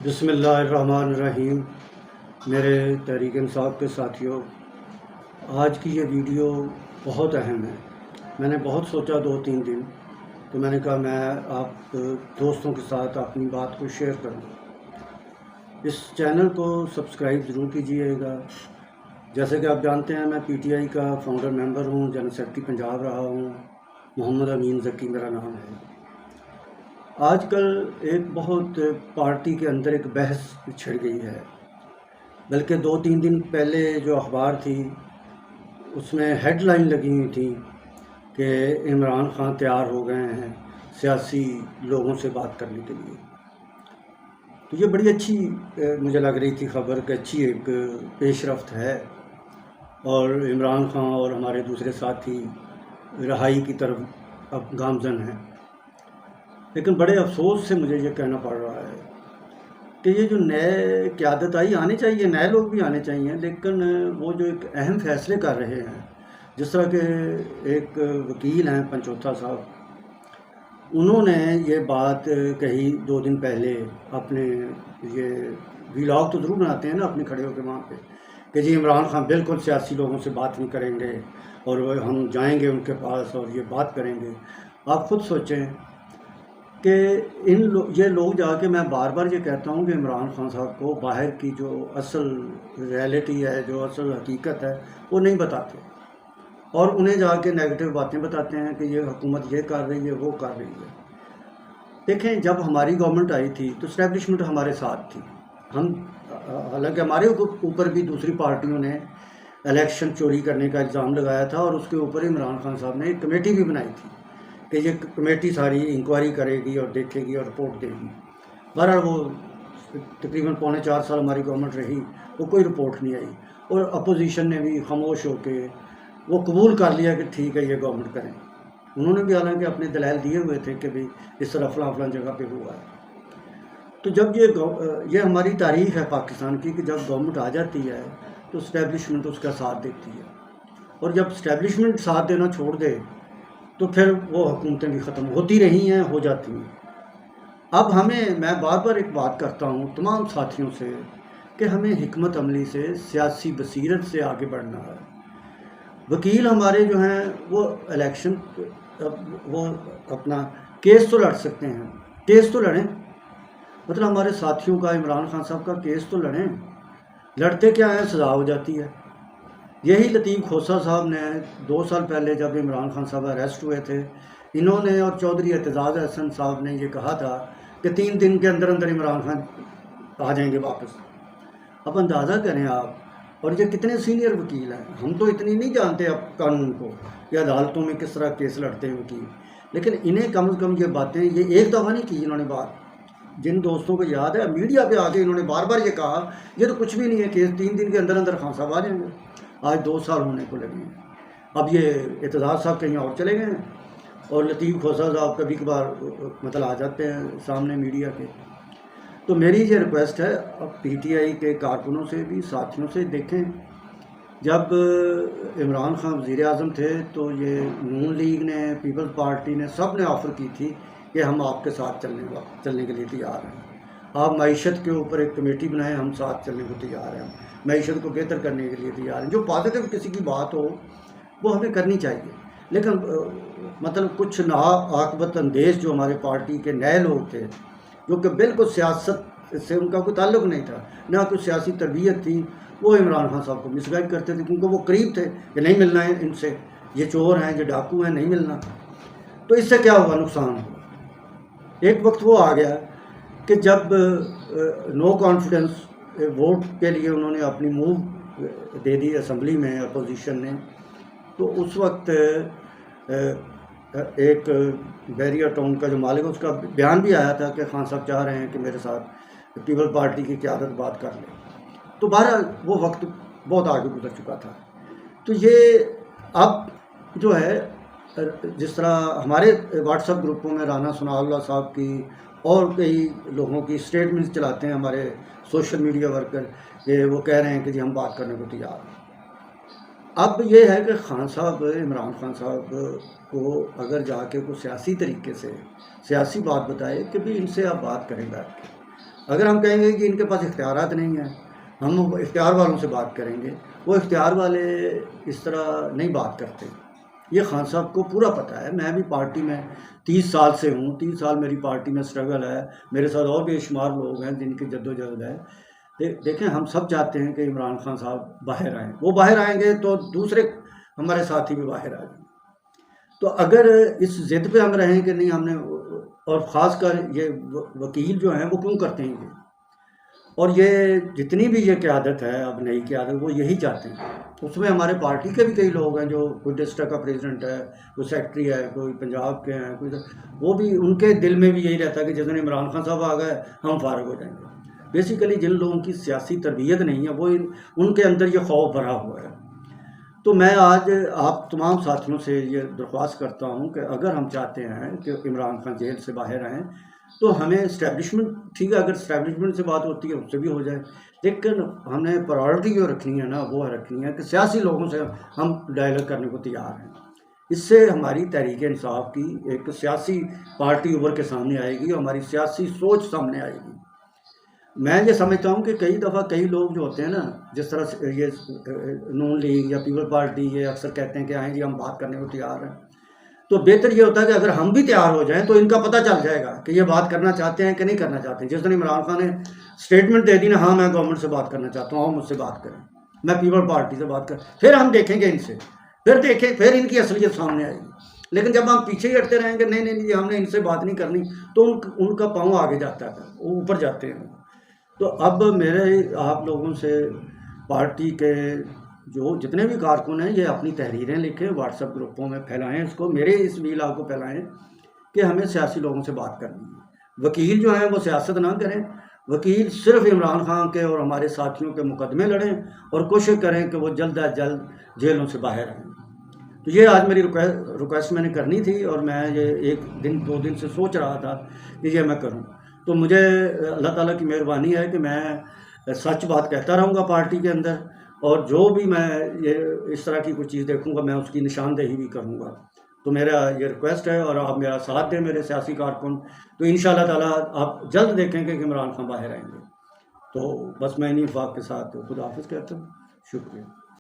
بسم اللہ الرحمن الرحیم۔ میرے تحریک انصاف کے ساتھیوں، آج کی یہ ویڈیو بہت اہم ہے۔ میں نے بہت سوچا 2-3 دن، تو میں نے کہا میں آپ دوستوں کے ساتھ اپنی بات کو شیئر کروں۔ اس چینل کو سبسکرائب ضرور کیجیے گا۔ جیسے کہ آپ جانتے ہیں، میں پی ٹی آئی کا فاؤنڈر ممبر ہوں، جنرل سیکرٹری پنجاب رہا ہوں۔ محمد امین ذکی میرا نام ہے۔ آج کل ایک بہت پارٹی کے اندر ایک بحث چھڑ گئی ہے، بلکہ 2-3 دن پہلے جو اخبار تھی اس میں ہیڈ لائن لگی ہوئی تھی کہ عمران خان تیار ہو گئے ہیں سیاسی لوگوں سے بات کرنے کے لیے۔ تو یہ بڑی اچھی مجھے لگ رہی تھی خبر کہ اچھی ایک پیش رفت ہے، اور عمران خان اور ہمارے دوسرے ساتھی رہائی کی طرف اب گامزن ہیں۔ لیکن بڑے افسوس سے مجھے یہ کہنا پڑ رہا ہے کہ یہ جو نئے قیادت آنی چاہیے، نئے لوگ بھی آنے چاہیے، لیکن وہ جو ایک اہم فیصلے کر رہے ہیں، جس طرح کہ ایک وکیل ہیں پنچوتھا صاحب، انہوں نے یہ بات کہی 2 دن پہلے اپنے یہ ویلاگ تو ضرور بناتے ہیں نا اپنے کھڑے ہو کے وہاں پہ، کہ جی عمران خان بالکل سیاسی لوگوں سے بات نہیں کریں گے اور ہم جائیں گے ان کے پاس اور یہ بات کریں گے۔ آپ خود سوچیں کہ یہ لوگ جا کے، میں بار بار یہ کہتا ہوں کہ عمران خان صاحب کو باہر کی جو اصل ریئلٹی ہے، جو اصل حقیقت ہے، وہ نہیں بتاتے، اور انہیں جا کے نیگیٹو باتیں بتاتے ہیں کہ یہ حکومت یہ کر رہی ہے، وہ کر رہی ہے۔ دیکھیں، جب ہماری گورنمنٹ آئی تھی تو اسٹیبلشمنٹ ہمارے ساتھ تھی۔ حالانکہ ہمارے اوپر بھی دوسری پارٹیوں نے الیکشن چوری کرنے کا الزام لگایا تھا، اور اس کے اوپر عمران خان صاحب نے ایک کمیٹی بھی بنائی تھی کہ یہ کمیٹی ساری انکوائری کرے گی اور دیکھے گی اور رپورٹ دے گی۔ بہرحال وہ تقریباً 4.25 سال ہماری گورنمنٹ رہی، وہ کوئی رپورٹ نہیں آئی، اور اپوزیشن نے بھی خاموش ہو کے وہ قبول کر لیا کہ ٹھیک ہے یہ گورنمنٹ کریں۔ انہوں نے بھی حالانکہ اپنے دلائل دیے ہوئے تھے کہ بھی اس طرح فلاں جگہ پہ ہوا ہے۔ تو جب یہ ہماری تاریخ ہے پاکستان کی کہ جب گورنمنٹ آ جاتی ہے تو اسٹیبلشمنٹ اس کا ساتھ دیتی ہے، اور جب اسٹیبلشمنٹ ساتھ دینا چھوڑ دے تو پھر وہ حکومتیں بھی ختم ہوتی رہی ہیں، ہو جاتی ہیں۔ اب میں بار بار ایک بات کرتا ہوں تمام ساتھیوں سے کہ ہمیں حکمت عملی سے، سیاسی بصیرت سے آگے بڑھنا ہے۔ وکیل ہمارے جو ہیں وہ الیکشن، وہ اپنا کیس تو لڑ سکتے ہیں، کیس تو لڑیں، مطلب ہمارے ساتھیوں کا، عمران خان صاحب کا کیس تو لڑیں۔ لڑتے کیا ہیں؟ سزا ہو جاتی ہے۔ یہی لطیف کھوسہ صاحب نے 2 سال پہلے جب عمران خان صاحب اریسٹ ہوئے تھے، انہوں نے اور چودھری اعتزاز احسن صاحب نے یہ کہا تھا کہ 3 دن کے اندر عمران خان آ جائیں گے واپس۔ اب اندازہ کریں آپ، اور یہ کتنے سینئر وکیل ہیں۔ ہم تو اتنی نہیں جانتے اب قانون کو کہ عدالتوں میں کس طرح کیس لڑتے ہیں وکیل، لیکن انہیں کم از کم یہ باتیں، یہ ایک دفعہ نہیں کی انہوں نے بات۔ جن دوستوں کو یاد ہے، میڈیا پہ آگے انہوں نے بار بار یہ کہا یہ تو کچھ بھی نہیں ہے، کیس 3 دن کے اندر خان صاحب آ جائیں گے۔ آج 2 سال ہونے کو لگے ہیں۔ اب یہ اعتزاز صاحب کہیں اور چلے گئے ہیں، اور لطیف کھوسہ صاحب کبھی کبھار مطلب آ جاتے ہیں سامنے میڈیا کے۔ تو میری یہ ریکویسٹ ہے اب پی ٹی آئی کے کارکنوں سے بھی، ساتھیوں سے، دیکھیں جب عمران خان وزیر اعظم تھے تو یہ نون لیگ نے، پیپلز پارٹی نے، سب نے آفر کی تھی کہ ہم آپ کے ساتھ چلنے کے لیے تیار ہیں۔ آپ معیشت کے اوپر ایک کمیٹی بنائیں، ہم ساتھ چلنے کو تیار ہیں، معیشت کو بہتر کرنے کے لیے تیار ہیں۔ جو پازیٹیو کسی کی بات ہو وہ ہمیں کرنی چاہیے، لیکن مطلب کچھ ناعاقبت اندیش جو ہمارے پارٹی کے نئے لوگ تھے، جو کہ بالکل سیاست سے ان کا کوئی تعلق نہیں تھا، نہ کوئی سیاسی تربیت تھی، وہ عمران خان صاحب کو مس گائیڈ کرتے تھے، کیونکہ وہ قریب تھے کہ نہیں ملنا ہے ان سے، یہ چور ہیں، یہ ڈاکو ہیں، نہیں ملنا۔ تو اس سے کیا ہوا؟ نقصان ہوا۔ ایک وقت وہ آ گیا کہ جب نو کانفیڈنس ووٹ کے لیے انہوں نے اپنی موو دے دی اسمبلی میں اپوزیشن نے، تو اس وقت ایک بیریا ٹاؤن کا جو مالک ہے، اس کا بیان بھی آیا تھا کہ خان صاحب چاہ رہے ہیں کہ میرے ساتھ پیپل پارٹی کی قیادت بات کر لے۔ تو بہرحال وہ وقت بہت آگے گزر چکا تھا۔ تو یہ اب جو ہے، جس طرح ہمارے واٹس ایپ گروپوں میں رانا ثناء اللہ صاحب کی اور کئی لوگوں کی اسٹیٹمنٹس چلاتے ہیں ہمارے سوشل میڈیا ورکر، کہ وہ کہہ رہے ہیں کہ جی ہم بات کرنے کو تیار ہیں۔ اب یہ ہے کہ خان صاحب، عمران خان صاحب کو اگر جا کے کوئی سیاسی طریقے سے سیاسی بات بتائے کہ بھی ان سے آپ بات کریں بیٹھ کے، اگر ہم کہیں گے کہ ان کے پاس اختیارات نہیں ہیں، ہم اختیار والوں سے بات کریں گے، وہ اختیار والے اس طرح نہیں بات کرتے۔ یہ خان صاحب کو پورا پتہ ہے، میں بھی پارٹی میں 30 سال سے ہوں، 30 سال میری پارٹی میں سٹرگل ہے، میرے ساتھ اور بے شمار لوگ ہیں جن کی جد و جہد ہے۔ دیکھیں ہم سب چاہتے ہیں کہ عمران خان صاحب باہر آئیں، وہ باہر آئیں گے تو دوسرے ہمارے ساتھی بھی باہر آ جائیں۔ تو اگر اس ضد پہ ہم رہیں کہ نہیں ہم نے، اور خاص کر یہ وکیل جو ہیں وہ کیوں کرتے ہیں یہ، اور یہ جتنی بھی یہ قیادت ہے اب نئی قیادت، وہ یہی چاہتے ہیں۔ اس میں ہمارے پارٹی کے بھی کئی لوگ ہیں، جو کوئی ڈسٹرکٹ کا پریزیڈنٹ ہے، کوئی سیکٹری ہے، کوئی پنجاب کے ہیں، کوئی، وہ بھی ان کے دل میں بھی یہی رہتا ہے کہ جس دن عمران خان صاحب آ گئے ہم فارغ ہو جائیں گے۔ بیسیکلی جن لوگوں کی سیاسی تربیت نہیں ہے وہ ان کے اندر یہ خوف بھرا ہوا ہے۔ تو میں آج آپ تمام ساتھیوں سے یہ درخواست کرتا ہوں کہ اگر ہم چاہتے ہیں کہ عمران خان جیل سے باہر آئیں تو ہمیں اسٹیبلشمنٹ، ٹھیک ہے اگر اسٹیبلشمنٹ سے بات ہوتی ہے اس سے بھی ہو جائے، لیکن ہم نے پرائورٹی جو رکھنی ہے نا وہ رکھنی ہے کہ سیاسی لوگوں سے ہم ڈائلاگ کرنے کو تیار ہیں۔ اس سے ہماری تحریک انصاف کی ایک سیاسی پارٹی ابھر کے سامنے آئے گی، ہماری سیاسی سوچ سامنے آئے گی۔ میں یہ سمجھتا ہوں کہ کئی دفعہ کئی لوگ جو ہوتے ہیں نا، جس طرح یہ نون لیگ یا پیپل پارٹی یہ اکثر کہتے ہیں کہ آئیں جی ہم بات کرنے کو تیار ہیں، تو بہتر یہ ہوتا ہے کہ اگر ہم بھی تیار ہو جائیں تو ان کا پتہ چل جائے گا کہ یہ بات کرنا چاہتے ہیں کہ نہیں کرنا چاہتے ہیں۔ جس دن عمران خان نے اسٹیٹمنٹ دے دی نا، ہاں میں گورنمنٹ سے بات کرنا چاہتا ہوں، مجھ سے بات کریں، میں پیپل پارٹی سے بات کریں، پھر ہم دیکھیں گے ان سے، پھر ان کی اصلیت سامنے آئے گی۔ لیکن جب ہم پیچھے ہی ہٹتے رہیں گے نہیں نہیں ہم نے ان سے بات نہیں کرنی، تو ان کا پاؤں آگے جاتا ہے، وہ اوپر جاتے ہیں۔ تو اب میرے آپ لوگوں سے، پارٹی کے جو جتنے بھی کارکن ہیں، یہ اپنی تحریریں لکھیں، واٹس ایپ گروپوں میں پھیلائیں، اس کو، میرے اس ویلاگ کو پھیلائیں کہ ہمیں سیاسی لوگوں سے بات کرنی ہے۔ وکیل جو ہیں وہ سیاست نہ کریں، وکیل صرف عمران خان کے اور ہمارے ساتھیوں کے مقدمے لڑیں اور کوشش کریں کہ وہ جلد از جلد جیلوں سے باہر آئیں۔ تو یہ آج میری ریکویسٹ میں نے کرنی تھی، اور میں یہ 1-2 دن سے سوچ رہا تھا کہ یہ میں کروں۔ تو مجھے اللہ تعالیٰ کی مہربانی ہے کہ میں سچ بات کہتا رہوں گا پارٹی کے اندر، اور جو بھی میں یہ اس طرح کی کوئی چیز دیکھوں گا میں اس کی نشاندہی بھی کروں گا۔ تو میرا یہ ریکویسٹ ہے، اور آپ میرا ساتھ دیں میرے سیاسی کارکن، تو انشاءاللہ تعالیٰ آپ جلد دیکھیں گے کہ عمران خان باہر آئیں گے۔ تو بس میں انہی افواق کے ساتھ خدا حافظ کہتا ہوں، شکریہ۔